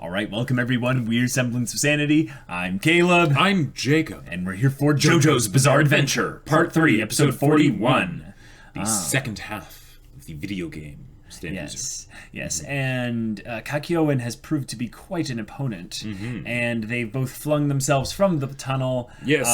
All right, welcome everyone. We're Semblance of Sanity. I'm Caleb. I'm Jacob. And we're here for JoJo's Bizarre Adventure, Part 3, Episode 41. The second half of the video game. Yes. And Kakyoin has proved to be quite an opponent. And they've both flung themselves from the tunnel. Yes.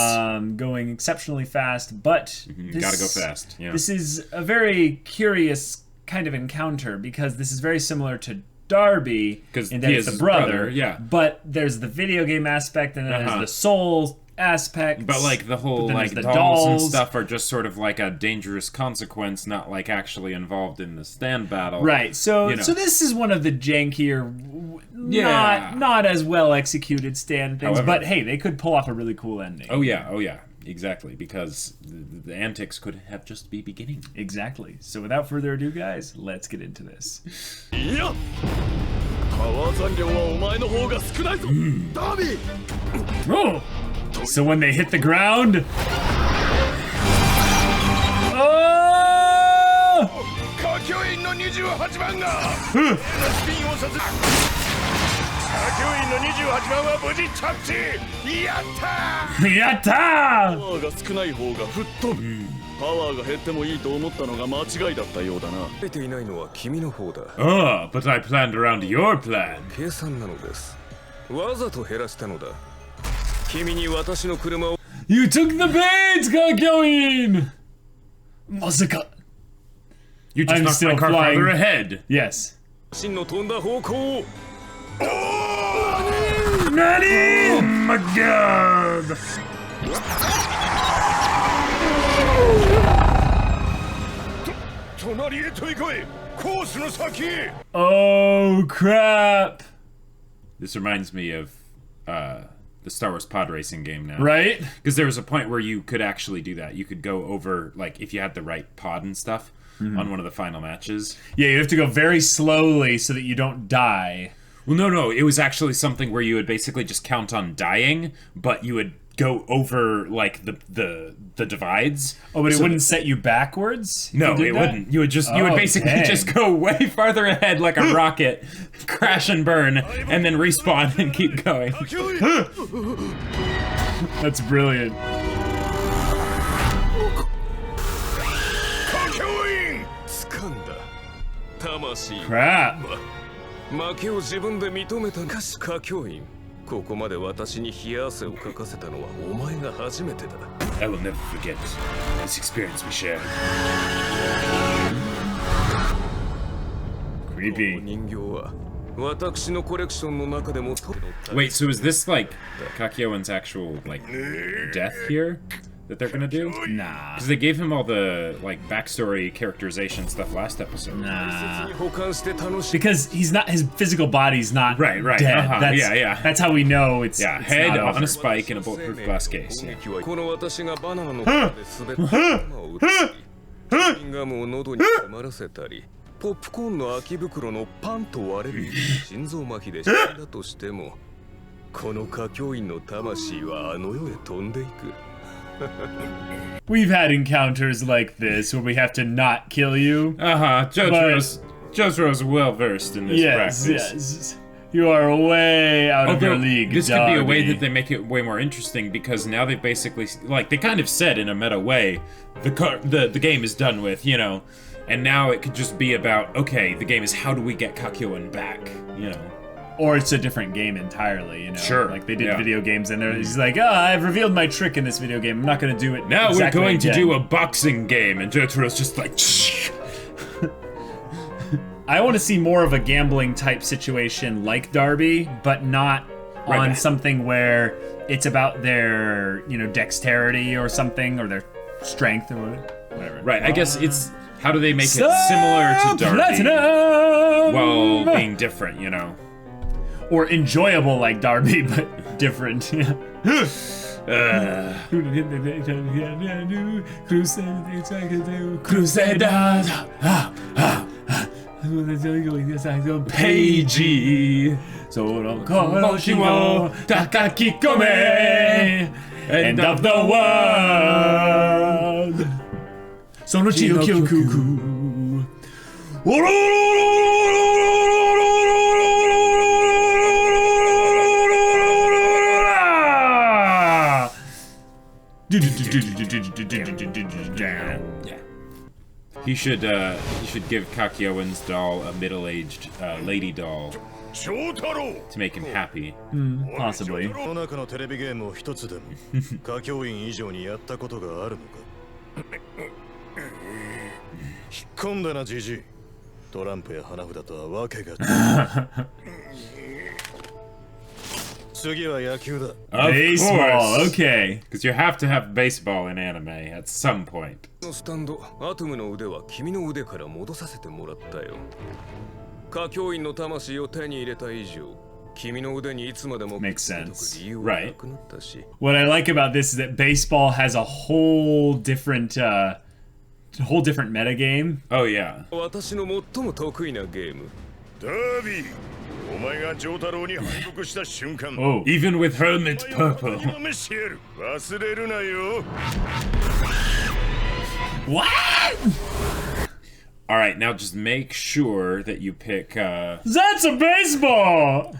Going exceptionally fast, but... Gotta go fast, yeah. This is a very curious kind of encounter, because this is very similar to Darby, in that it's the brother, yeah. But there's the video game aspect, and then there's the soul aspect. But like the whole like the dolls and stuff are just sort of like a dangerous consequence, not like actually involved in the stand battle. Right. So so this is one of the jankier, not as well executed stand things. However, but hey, they could pull off a really cool ending. Oh yeah. Exactly, because the antics could have just be beginning. Exactly. So without further ado, guys, let's get into this. Oh! So when they hit the ground... but I planned around your plan. You took the bait, Kakyoin! Masaka. You just knocked my car farther ahead. Yes. NANI! Oh my god! Oh crap! This reminds me of the Star Wars pod racing game now. Right? Because there was a point where you could actually do that. You could go over, like, if you had the right pod and stuff on one of the final matches. Yeah, you have to go very slowly so that you don't die. Well, no. It was actually something where you would basically just count on dying, but you would go over, like, the divides. Oh, but it wouldn't set you backwards? No, it wouldn't. You would basically just go way farther ahead like a rocket, crash and burn, and then respawn and keep going. That's brilliant. Crap. I will never forget this experience we shared. Creepy. Wait, so is this like Kakyoin's actual like death here that they're gonna do? Nah. Because they gave him all the like backstory characterization stuff last episode. Nah. Because he's not, his physical body's not right. dead. That's how we know it's head not on a spike in a bulletproof glass case. Yeah. We've had encounters like this where we have to not kill you. JoJo's well versed in this practice. Yes. You are way out of your league. This could be a way that they make it way more interesting, because now they've basically, like, they kind of said in a meta way, the game is done with, you know, and now it could just be about, okay, the game is how do we get Kakyoin back, you know. Or it's a different game entirely, you know? Sure. Like, they did video games, and he's like, I've revealed my trick in this video game. I'm not going to do it now exactly we're going again. to do a boxing game, and Jotaro's just like, I want to see more of a gambling-type situation like Darby, but not on something where it's about their, you know, dexterity or something, or their strength or whatever. Right, I guess it's, how do they make it similar to Darby while being different, you know? Or enjoyable like Darby, but different. Crusaders. Peiji. End of the world. Sonochi no Kyoku. Yeah. He should give Kakyoin's doll a middle-aged lady doll to make him happy. Possibly. この中のテレビゲームを一つでも歌教員以上にやったことがあるのか引っ込んだなジジイトランプや花札とはわけが違う次は野球だ Baseball, okay. Because you have to have baseball in anime at some point. スタンドアトムの腕は君の腕から戻させてもらったよ歌教員の魂を手に入れた以上君の腕にいつまでも Makes sense. 理由はなくなったし What I like about this is that baseball has a whole different metagame. Oh yeah. 私の最も得意なゲームダービーお前がジョータロウに敗北した瞬間 Oh. Even with helmet purple. 忘れるなよ What? All right, now just make sure that you pick. That's a baseball.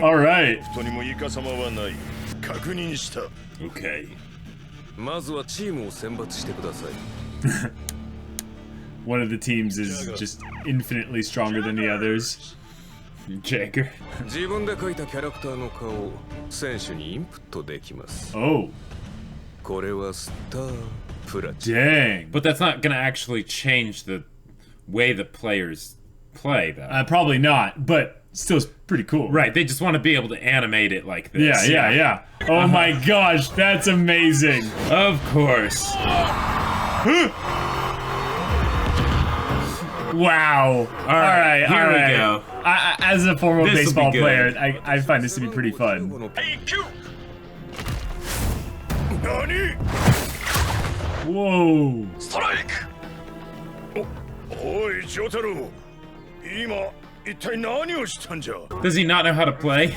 All right. 人にもイカ様はない確認した Okay. まずはチームを選抜してください One of the teams is just infinitely stronger than the others. Jagger. 自分で描いたキャラクターの顔を選手にインプットできます Oh, これはスタープラチ dang. But that's not gonna actually change the way the players play, though. Probably not, but still it's pretty cool. Right, they just want to be able to animate it like this. Yeah. Oh my gosh, that's amazing. Of course. Wow. All right. Here we go. As a former This'll baseball be good. player, I find this to be pretty fun. NANI Whoa. ストライクおいジョタロウ今一体何をしたんじゃ Does he not know how to play?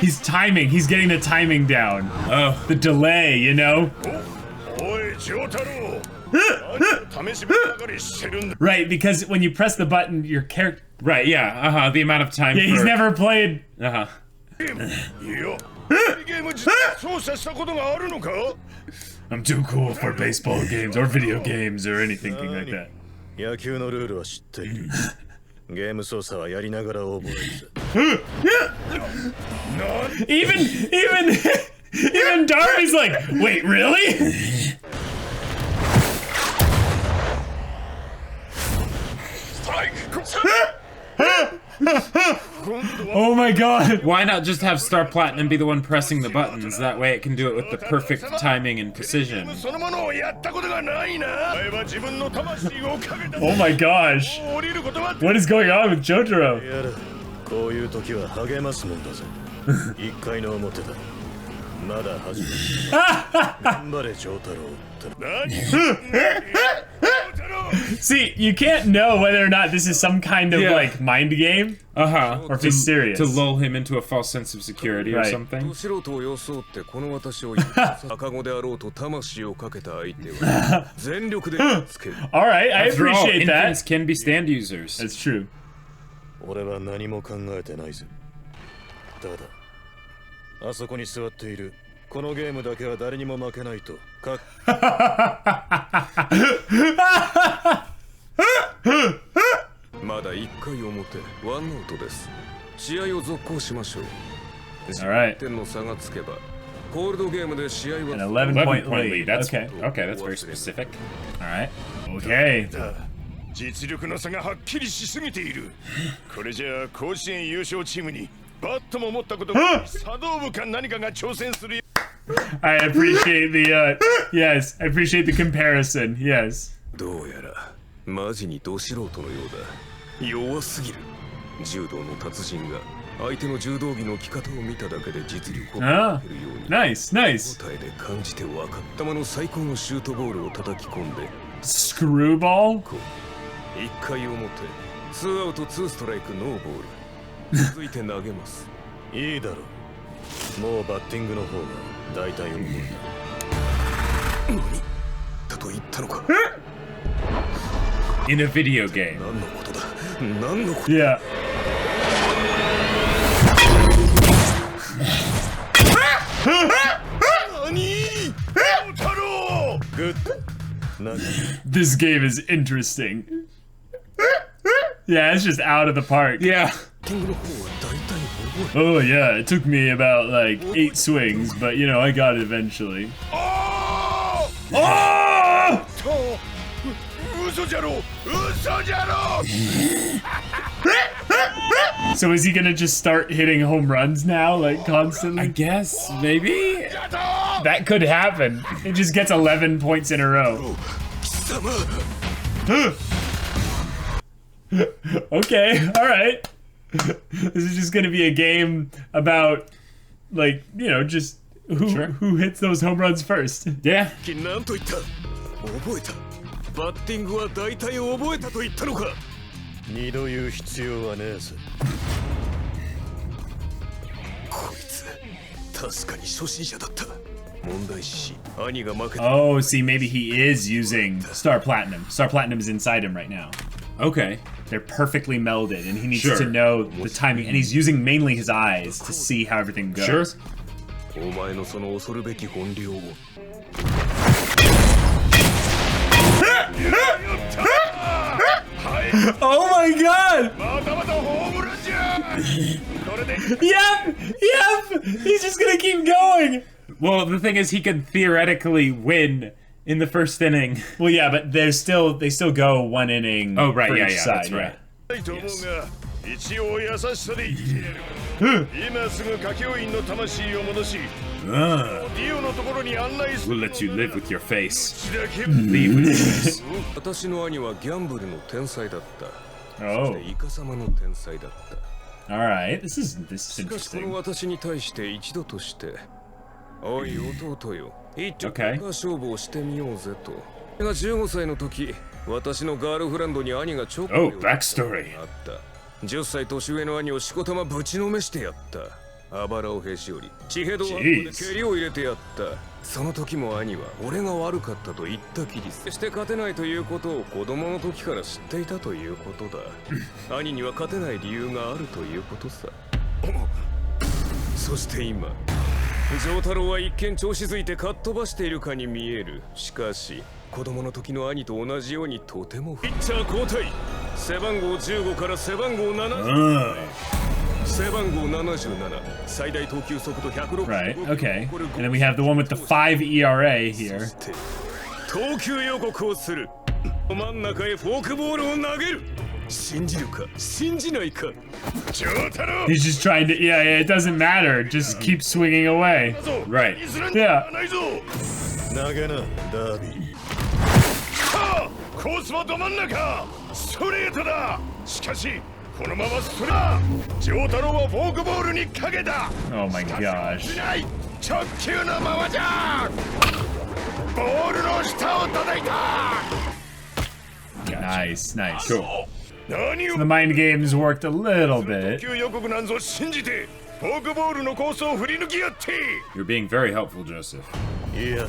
He's timing. He's getting the timing down. Oh. The delay, you know? おいジョタロウ何を試しばかりしてるんだ Right, because when you press the button, your character... Right, yeah, the amount of time Yeah, he's for... never played... いやゲーム実は操作したことがあるのか I'm too cool for baseball games or video games or anything like that. 野球のルールは知っているゲーム操作はやりながら覚える Even Darby's like, wait, really? Oh my god. Why not just have Star Platinum be the one pressing the buttons? That way it can do it with the perfect timing and precision. そのものをやったことがないなお前は自分の魂をかけた Oh my gosh. 降りることは What is going on with Jotaro? やるこういう時は励ますもんだぜ一回の表だまだ始まる頑張れジョータロウ何 See, you can't know whether or not this is some kind of Yeah. like mind game Uh-huh. or if he's serious. To lull him into a false sense of security or Right. something. 素人を装ってこの私を赤子であろうと魂をかけた相手は全力でつける All right, I After all, appreciate infants that. can be stand users. That's true. 俺は何も考えてないぜただあそこに座っているこのゲームだけは誰にも負けないとかまだ1回表ワンアウトです試合を続行しましょう Alright. 点の差がつけばコールドゲームで試合 An は 11 11 point point lead. lead. That's Okay. okay. That's very specific. All right. Okay. 実力の差がはっきりしすぎているこれじゃあ甲子園優勝チームにバットも持ったことがない茶道部か何かが挑戦する I appreciate the yes, I appreciate the comparison. Yes. どうやらマジにド素人のようだ弱すぎる柔道の達人が相手の柔道着の着方を見ただけで実力を上げるように Nice, nice. 答えで感じて分かった球の最高のシュートボールを叩き込んで Screwball? 1回表2アウト2ストライクノーボール続いて投げますいいだろうもうバッティングの方が大体覚え何だと言ったのか In a video game. 何のことだ何のこと Yeah. This game is interesting. Yeah, it's just out of the park. Yeah. Oh yeah, it took me about like 8 swings, but you know, I got it eventually. Oh! Oh! So is he gonna just start hitting home runs now, like constantly? I guess, maybe? That could happen. It just gets 11 points in a row. Okay, alright. This is just gonna be a game about, like, you know, just who hits those home runs first. Yeah. バッティングは大体覚えたと言ったのか。二度言う必要はねえぞ。こいつ確かに初心者だった。問題視し、兄が負けた。Oh, see, maybe he is using Star Platinum. Star Platinum is inside him right now. Okay. They're perfectly melded, and he needs Sure. to know the timing. And he's using mainly his eyes to see how everything goes. Sure. お前のその恐るべき本領を。Oh my god! またまたホームランじゃ。これで Yep! Yep! He's just gonna keep going! Well, the thing is, he could theoretically win in the first inning. Well, yeah, but they still go 1 inning. Oh, right, for yeah, each yeah, side, that's right. ないと思うが、一応優しさで言ってやる。今すぐ歌教員の魂を戻し、ディオのところに案内する。 We'll let you live with your face. だけ Leave with your face. 私の兄はギャンブルの天才だった。そ Oh. してイカ様の天才だった。 Alright, this is しかしこの interesting. 私に対して一度としておい弟よ一丁 Okay. 勝負をしてみようぜとが15歳の時私のガールフレンドに兄がチョコ Oh, を backstory. あった10歳年上の兄をしこたまぶちのめしてやったあばらをへし折り血ヘドワップで蹴りを入れてやったその時も兄は俺が悪かったと言ったきり決して勝てないということを子供の時から知っていたということだ兄には勝てない理由があるということさそして今ジョータロは一見調子づいてかっ飛ばしているかに見えるしかし子供の時の兄と同じようにとてもピッチャー交代背番号15から背番号7背番号77最大投球速度160 Right, okay. And then we have the one with the 5 ERA here. 投球予告をする真ん中へフォークボールを投げる信じるか信じないかジョータロ He's just trying to, yeah, it doesn't matter. Just keep swinging away. Right. Yeah. 投げなダービーコースはど真ん中ストレートだしかしこのままストレートジョータロはフォークボールにかけた Oh my し gosh. ない直球のままじゃボールの下を叩いた Nice, nice. Cool. 何を The mind games worked a little 投 bit. 球予告なんぞ信じてフォークボールのコースを振り抜きやって You're being very helpful, Joseph. いや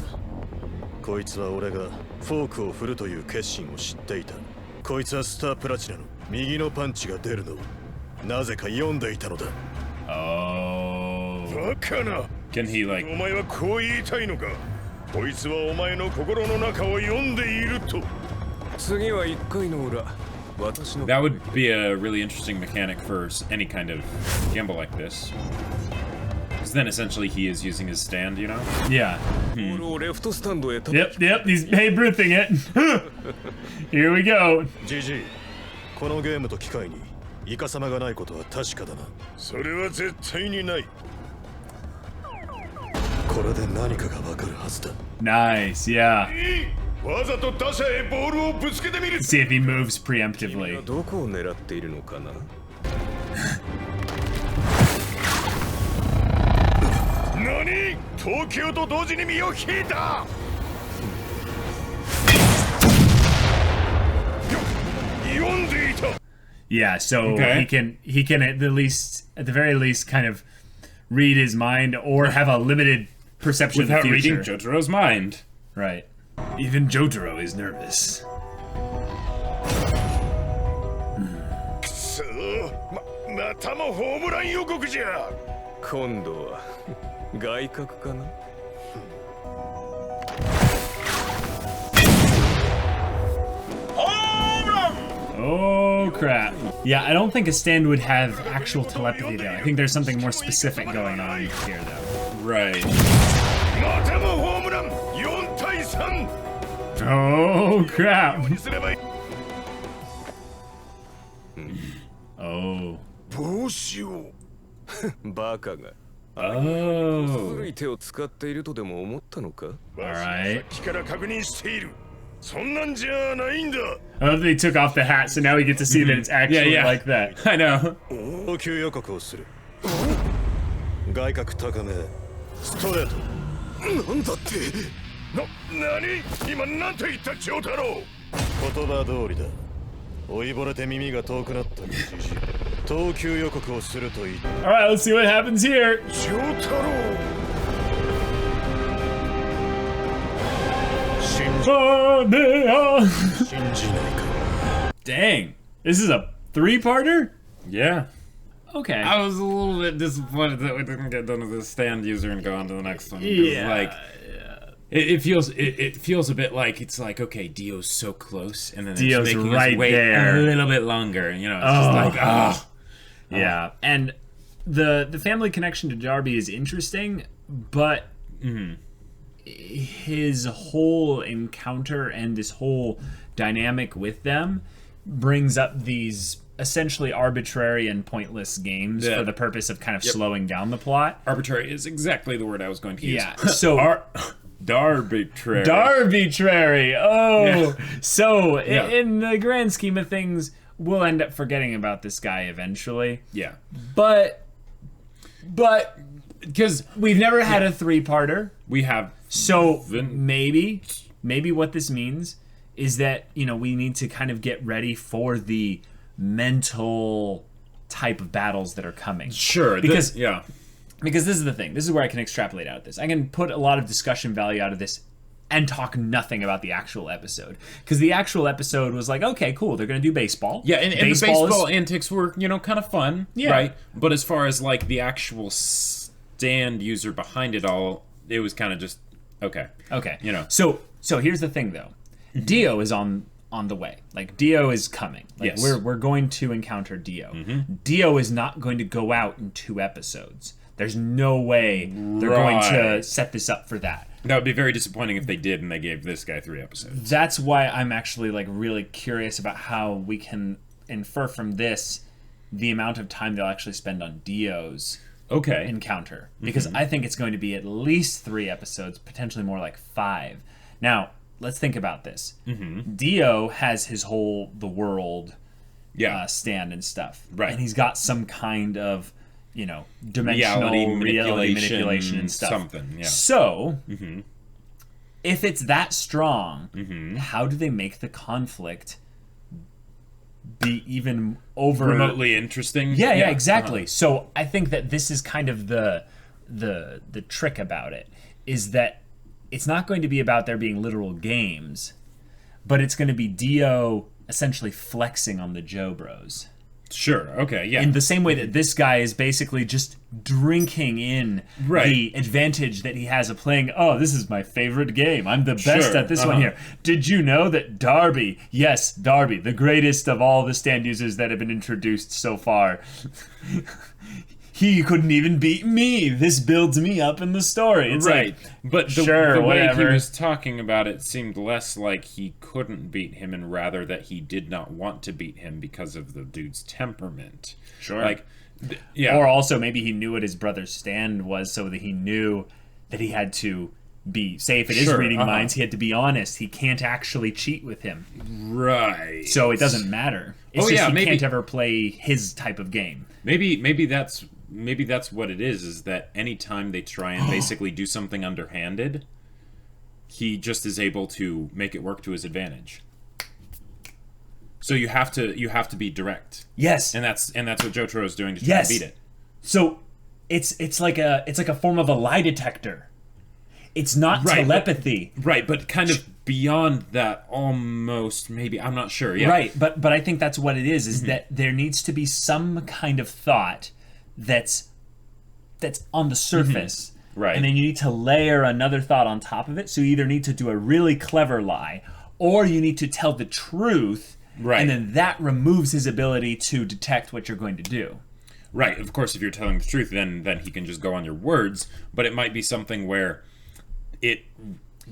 こいつは俺がフォークを振るという決心を知っていたこいつはスタープラチナの右のパンチが出るのをなぜか読んでいたのだ Oh. バカな Can he, お like... 前はこう言いたいのかこいつはお前の心の中を読んでいると次は1回の裏私の That would be a really interesting mechanic for any kind of gamble like this. Because then essentially he is using his stand, you know? Yeah. ボールをレフトスタンドへ Yep, yep, he's Babe Ruthing it. Here we go. ジジイこのゲームと機会にイカ様がないことは確かだなそれは絶対にないこれで何かがわかるはずだ Nice, yeah. わざと打者へボールをぶつけてみる See if he moves preemptively. どこを狙っているのかな何投球と同時に身を引いた読んでいた Yeah, so Okay. he can at the very least kind of read his mind or have a limited perception Without of the reading future. Jotaro's mind. Right. Even Jotaro is nervous. くそまたもホームラン予告じゃ今度は外角かな Oh crap. Yeah, I don't think a stand would have actual telepathy though. I think there's something more specific going on here though. Right. またもホームラン4対3 Oh crap. にすればいい Oh. どうしようバカが Oh. 古い手を使っているとでも思ったのか Alright. さっきから確認しているそんなんじゃないんだ I love that they took off the hat, so now we get to see that it's actually Yeah, yeah. like that. I know. 投球予告をする外角高めストレートなんだって何今なんて言ったジョータロ言葉通りだ老いぼれて耳が遠くなったじじい投球予告をすると言った Alright, let's see what happens here. ジョータロ 信じないか Dang. This is a three-parter? Yeah. Okay. I was a little bit disappointed that we didn't get done with the stand user and go on to the next one. 'Cause, Yeah. Like, it feels a bit like it's like, okay, Dio's so close, and then Dio's it's making right us wait there. a little bit longer. You know, it's just like, ah. Yeah, and the family connection to Darby is interesting, but his whole encounter and this whole dynamic with them brings up these essentially arbitrary and pointless games Yeah. for the purpose of kind of slowing down the plot. Arbitrary is exactly the word I was going to use. Yeah, so Arbitrary. Darbitrary. Oh, Yeah. so Yeah. in the grand scheme of things, we'll end up forgetting about this guy eventually. Yeah. But Because we've never had a three-parter, we have so Then- maybe what this means is that, you know, we need to kind of get ready for the mental type of battles that are coming. sure Because yeah. Because this is the thing. This is where I can extrapolate out of this. I can put a lot of discussion value out of this and talk nothing about the actual episode. Because the actual episode was like, okay, cool, they're going to do baseball. Yeah, and the baseball is, antics were, you know, kind of fun, Yeah. right? But as far as, like, the actual stand user behind it all, it was kind of just, okay. Okay. You know. So here's the thing, though. Dio is on the way. Like, Dio is coming. Like, Yes. we're going to encounter Dio. Dio is not going to go out in 2 episodes. There's no way they're going to Right. set this up for that. That would be very disappointing if they did and they gave this guy 3 episodes. That's why I'm actually like really curious about how we can infer from this the amount of time they'll actually spend on Dio's Okay. encounter, because I think it's going to be at least 3 episodes, potentially more like 5. Now, let's think about this. Dio has his whole the world Yeah. stand and stuff, Right. And he's got some kind of, you know, dimensional reality manipulation and stuff. Something, yeah. So, if it's that strong, how do they make the conflict be even over Remotely interesting. Yeah, exactly. So I think that this is kind of the trick about it, is that it's not going to be about there being literal games, but it's going to be Dio essentially flexing on the JoBros. Sure, okay, yeah. In the same way that this guy is basically just drinking in Right. the advantage that he has of playing, oh, this is my favorite game. I'm the best Sure, at this one here. Did you know that Darby, yes, Darby, the greatest of all the stand users that have been introduced so far, he couldn't even beat me. This builds me up in the story. It's right. like, But the, sure, the way whatever. he was talking about it seemed less like he couldn't beat him and rather that he did not want to beat him because of the dude's temperament. Sure. Like, yeah. Or also maybe he knew what his brother's stand was, so that he knew that he had to be, say if it is Sure, reading minds, he had to be honest. He can't actually cheat with him. right. So it doesn't matter. It's Oh, just yeah, he maybe- can't ever play his type of game. Maybe that's what it is that anytime they try and basically do something underhanded, he just is able to make it work to his advantage. So you have to be direct. Yes. And that's what Jotaro is doing to try Yes. to beat it. So it's like a form of a lie detector. It's not Right, telepathy. Right, but kind of beyond that almost, maybe, I'm not sure. Yeah. Right, but I think that's what it is that there needs to be some kind of thought that's on the surface. Right. And then you need to layer another thought on top of it. So you either need to do a really clever lie, or you need to tell the truth Right. And then that removes his ability to detect what you're going to do. Right. Of course, if you're telling the truth, then he can just go on your words. But it might be something where it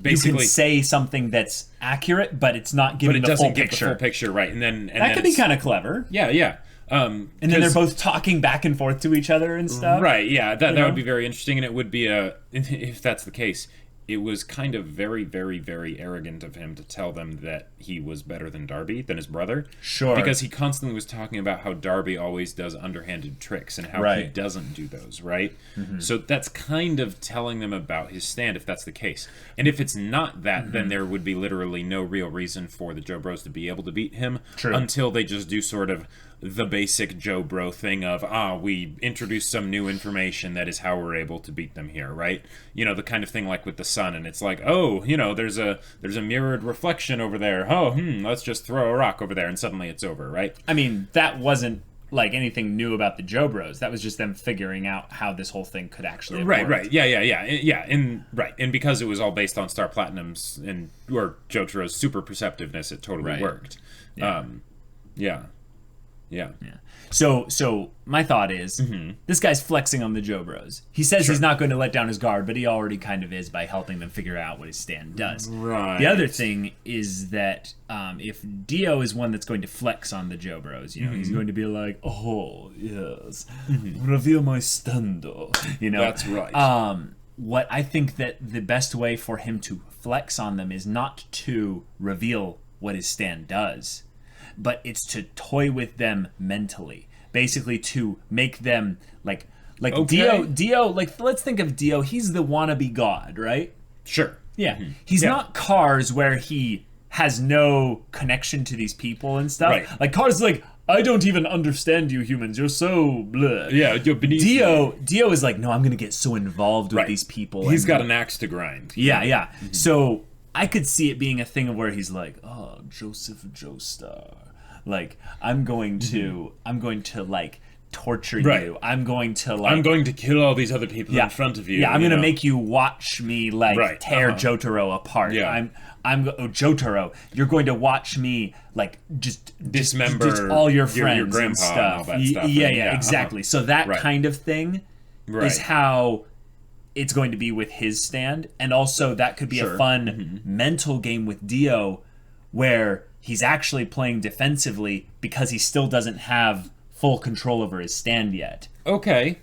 basically... You can say something that's accurate, but it's not giving the full picture. But it doesn't give the full picture, right. And that could be kind of clever. Yeah. And then they're both talking back and forth to each other and stuff. Right, yeah. That would be very interesting, and it would be if that's the case, it was kind of very, very, very arrogant of him to tell them that he was better than Darby, than his brother. Sure. Because he constantly was talking about how Darby always does underhanded tricks and how he doesn't do those, right? So that's kind of telling them about his stand, if that's the case. And if it's not that, then there would be literally no real reason for the JoBros to be able to beat him until they just do sort of the basic JoBro thing of, we introduce some new information that is how we're able to beat them here, right? You know, the kind of thing like with the sun, and it's like, there's a mirrored reflection over there. Let's just throw a rock over there, and suddenly it's over, right? I mean, that wasn't like anything new about the JoBros. That was just them figuring out how this whole thing could actually have worked. Right, yeah, and because it was all based on Star Platinum's or Jotaro's super perceptiveness, it totally worked. Yeah. So my thought is, this guy's flexing on the JoBros. He says he's not going to let down his guard, but he already kind of is by helping them figure out what his stand does. Right. The other thing is that if Dio is one that's going to flex on the JoBros, he's going to be like, oh, yes, reveal my stando. That's right. What I think that the best way for him to flex on them is not to reveal what his stand does, but it's to toy with them mentally, basically to make them like Dio. Like, let's think of Dio. He's the wannabe god, right? Sure. Yeah. He's not Cars, where he has no connection to these people and stuff. Right. Like Cars is like, I don't even understand you humans. You're so blah. Yeah, you're beneath Dio is like, no, I'm gonna get so involved with these people. He's got an axe to grind. Yeah. So I could see it being a thing of where he's like, oh, Joseph Joestar. Like, I'm going to like torture you. I'm going to kill all these other people in front of you. Yeah, I'm going to make you watch me like tear Jotaro apart. Yeah. Jotaro, you're going to watch me like just dismember all your friends your grandpa and stuff. And all that stuff. Yeah, exactly. So that kind of thing is how it's going to be with his stand, and also that could be a fun mental game with Dio where he's actually playing defensively because he still doesn't have full control over his stand yet. Okay.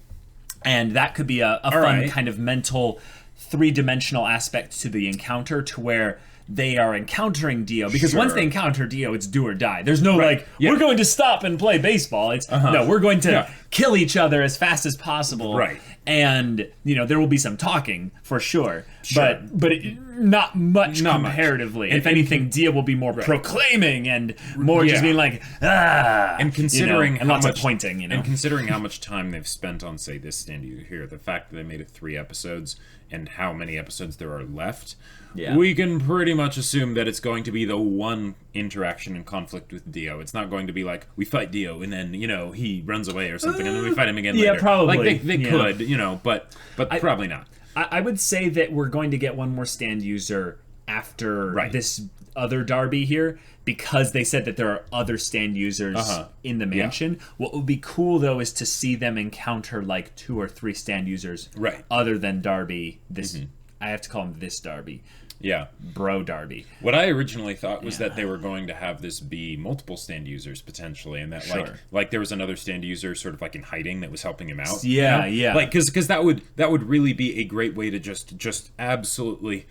And that could be a fun kind of mental three-dimensional aspect to the encounter, to where they are encountering Dio. Because once they encounter Dio, it's do or die. There's no we're going to stop and play baseball. It's no, we're going to kill each other as fast as possible. Right. And, there will be some talking, for sure. But not much comparatively. If anything, Dio will be more proclaiming and more just being like, And considering and lots of pointing, And considering how much time they've spent on, say, this stand here, the fact that they made it 3 episodes and how many episodes there are left, we can pretty much assume that it's going to be the one interaction and conflict with Dio. It's not going to be like, we fight Dio and then, he runs away or something and then we fight him again later. Yeah, probably. Like, they could, but probably not. I would say that we're going to get one more stand user after this other Darby here, because they said that there are other stand users in the mansion. What would be cool, though, is to see them encounter like 2 or 3 stand users other than Darby. I have to call him this Darby. Yeah. Bro Darby. What I originally thought was that they were going to have this be multiple stand users, potentially, and that like there was another stand user sort of like in hiding that was helping him out. Yeah. Like, because that would really be a great way to just absolutely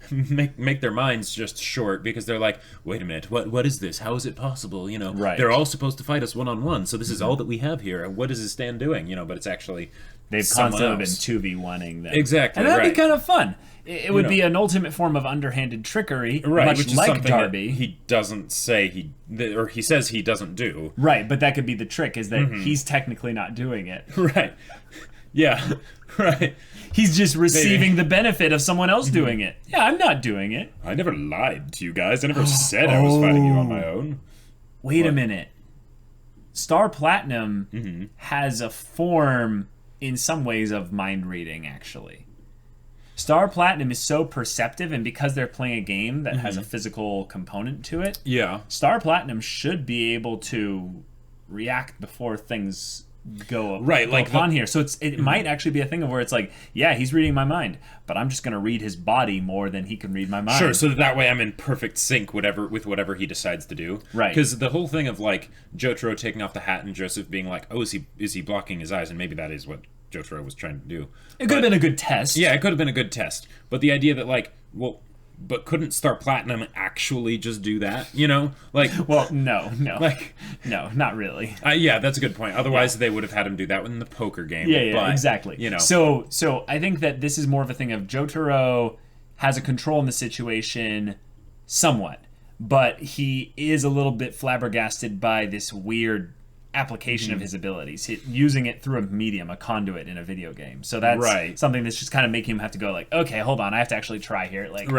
make their minds just short, because they're like, wait a minute, what is this? How is it possible? They're all supposed to fight us one-on-one, so this is all that we have here. What is his stand doing? But it's actually they've constantly been 2v1ing them. Exactly, and that'd be kind of fun. It would be an ultimate form of underhanded trickery, much like Darby. He doesn't say or he says he doesn't do. Right, but that could be the trick, is that he's technically not doing it. Right. Yeah. Right. He's just receiving the benefit of someone else doing it. Yeah, I'm not doing it. I never lied to you guys. I never said I was fighting you on my own. Wait a minute. Star Platinum has a form, in some ways, of mind reading, actually. Star Platinum is so perceptive, and because they're playing a game that has a physical component to it, Star Platinum should be able to react before things go on here. So it might actually be a thing of where it's like, yeah, he's reading my mind, but I'm just going to read his body more than he can read my mind. Sure, so that way I'm in perfect sync with whatever he decides to do. Right. Because the whole thing of like Jotaro taking off the hat and Joseph being like, oh, is he blocking his eyes? And maybe that is what Jotaro was trying to do. It could have been a good test. Yeah, it could have been a good test. But the idea that like, well, but couldn't Star Platinum actually just do that? You know, like, well, no, like, no, not really. Yeah, that's a good point. Otherwise, they would have had him do that in the poker game. Yeah, but, exactly. You know, so I think that this is more of a thing of Jotaro has a control in the situation, somewhat, but he is a little bit flabbergasted by this weird application of his abilities, using it through a medium, a conduit in a video game. So that's something that's just kind of making him have to go like, okay, hold on, I have to actually try here. Like,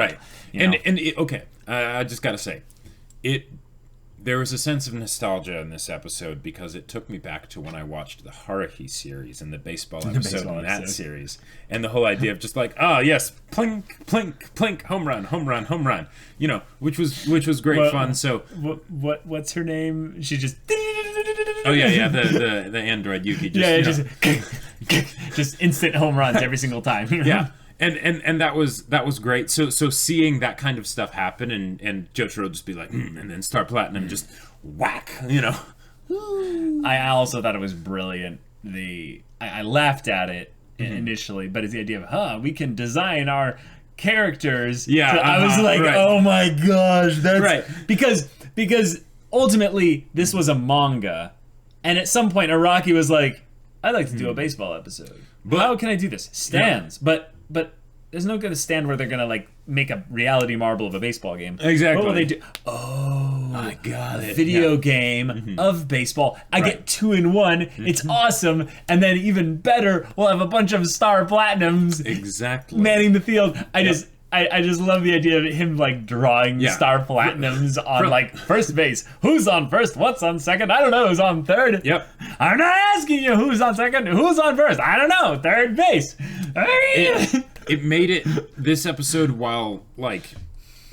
I just gotta say, there was a sense of nostalgia in this episode because it took me back to when I watched the Haruhi series and the baseball episode in that series, and the whole idea of just like, oh yes, plink, plink, plink, home run, home run, home run, you know, which was great fun. So what's her name? She just. Oh yeah, the android Yuki. Just instant home runs every single time. Yeah. And that was great. So seeing that kind of stuff happen and Jotaro just be like, and then Star Platinum just whack, you know. I also thought it was brilliant. I laughed at it initially, but it's the idea of we can design our characters. Yeah, I was like, oh my gosh, that's right. Because ultimately this was a manga, and at some point Araki was like, I'd like to do a baseball episode. But how can I do this? Stands, but there's no gonna stand where they're gonna like make a reality marble of a baseball game. Exactly. What will they do? Oh, I got it. Video game of baseball. I get 2 in 1. It's awesome. And then even better, we'll have a bunch of Star Platinums manning the field. I just love the idea of him like drawing Star Platinums on like first base. Who's on first? What's on second? I don't know. Who's on third? Yep. I'm not asking you who's on second. Who's on first? I don't know. Third base. It made it this episode, while like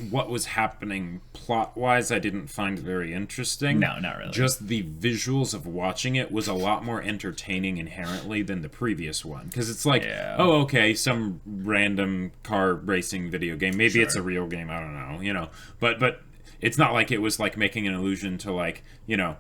what was happening plot-wise I didn't find very interesting. No, not really. Just the visuals of watching it was a lot more entertaining inherently than the previous one. Because it's like, oh, okay, some random car racing video game. Maybe it's a real game, I don't know, you know. But it's not like it was like making an allusion to like, you know,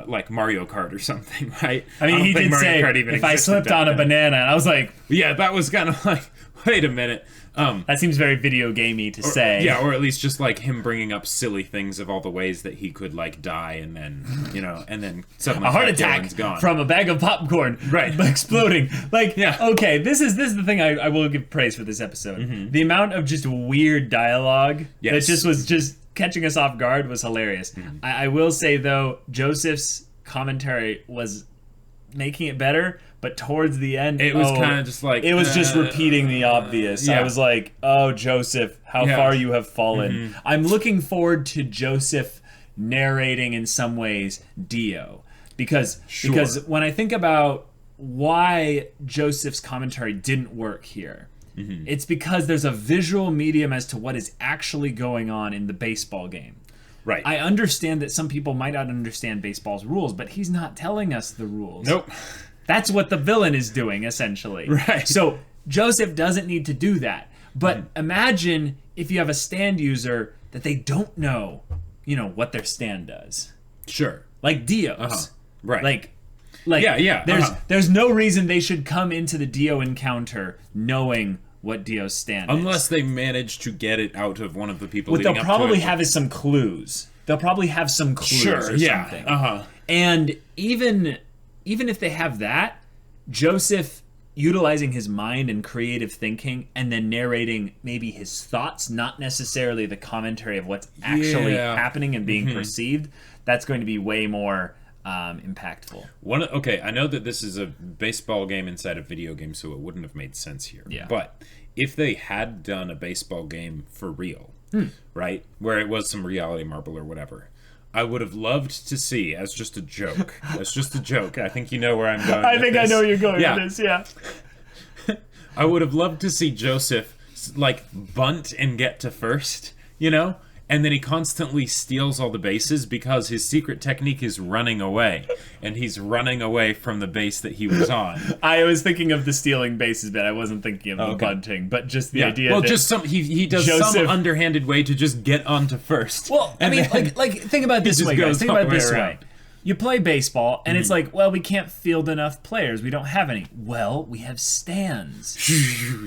like Mario Kart or something, right? I mean, he did say, if I slipped on a banana, and I was like... Yeah, that was kind of like, wait a minute. That seems very video gamey to say. Yeah, or at least just like him bringing up silly things of all the ways that he could like die and then, you know, and then suddenly a heart attack from a bag of popcorn exploding. Like, okay, this is the thing I will give praise for this episode. The amount of just weird dialogue that just was just catching us off guard was hilarious. I will say though, Joseph's commentary was making it better, but towards the end it was kind of just like it was just repeating the obvious. I was like, oh, Joseph, how far you have fallen. I'm looking forward to Joseph narrating in some ways Dio, because when I think about why Joseph's commentary didn't work here, it's because there's a visual medium as to what is actually going on in the baseball game. Right. I understand that some people might not understand baseball's rules, but he's not telling us the rules. Nope. That's what the villain is doing, essentially. Right. So Joseph doesn't need to do that. But imagine if you have a stand user that they don't know, you know, what their stand does. Sure. Like Dio's. Right. Like there's no reason they should come into the Dio encounter knowing what Dio's stand is. Unless they manage to get it out of one of the people. What they'll probably have is some clues. They'll probably have some clues or something. And even if they have that, Joseph utilizing his mind and creative thinking and then narrating maybe his thoughts, not necessarily the commentary of what's actually happening and being perceived, that's going to be way more impactful. Okay, I know that this is a baseball game inside a video game, so it wouldn't have made sense here. Yeah. But if they had done a baseball game for real, right, where it was some reality marble or whatever, I would have loved to see, as just a joke, I think you know where I'm going I think I know where you're going with this, I would have loved to see Joseph like bunt and get to first, you know? And then he constantly steals all the bases because his secret technique is running away. And he's running away from the base that he was on. I was thinking of the stealing bases bit. I wasn't thinking of the bunting, but just the idea well, that just he does some underhanded way to just get onto first. Well, I mean, like think about it this way, guys. Think about it this way. You play baseball, and it's like, well, we can't field enough players. We don't have any. Well, we have stands.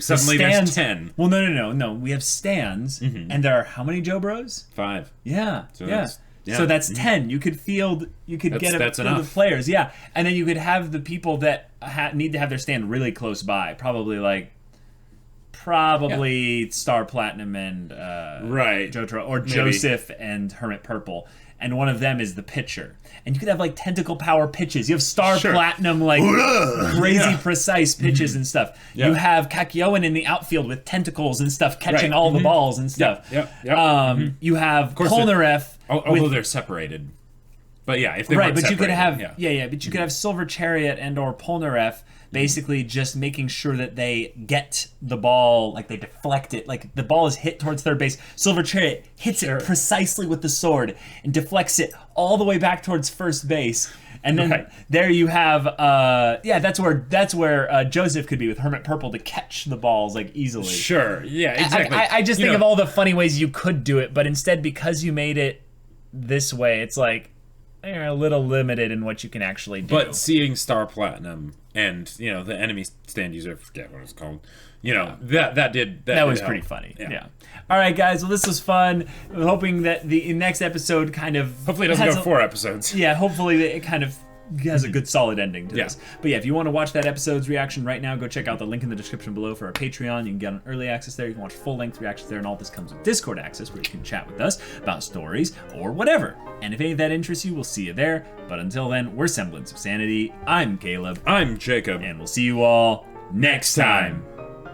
Suddenly there's 10. Well, no. We have stands, and there are how many JoBros? 5. Yeah, So that's 10. You could field. You could get a field of players. Yeah, and then you could have the people that need to have their stand really close by. Probably Star Platinum and Jotaro, or maybe Joseph and Hermit Purple. And one of them is the pitcher. And you could have like tentacle power pitches. You have Star Platinum, like crazy precise pitches and stuff. Yeah. You have Kakyoin in the outfield with tentacles and stuff, catching all the balls and stuff. You have Polnareff. Although they're separated. But yeah, if they weren't but separated, you could have but you could have Silver Chariot and or Polnareff basically just making sure that they get the ball, like they deflect it, like the ball is hit towards third base. Silver Chariot hits it precisely with the sword and deflects it all the way back towards first base. And then there you have, that's where Joseph could be with Hermit Purple to catch the balls like easily. Sure, yeah, exactly. I just think of all the funny ways you could do it, but instead because you made it this way, it's like you're a little limited in what you can actually do. But seeing Star Platinum and the enemy stand user, I forget what it's called. That was pretty funny. Yeah. All right, guys. Well, this was fun. I'm hoping that the next episode kind of hopefully it doesn't go 4 episodes. Yeah. Hopefully it kind of has a good solid ending to this. But yeah, if you want to watch that episode's reaction right now, go check out the link in the description below for our Patreon. You can get on early access there. You can watch full-length reactions there, and all this comes with Discord access where you can chat with us about stories or whatever. And if any of that interests you, we'll see you there. But until then, we're Semblance of Sanity. I'm Caleb. I'm Jacob. And we'll see you all next time.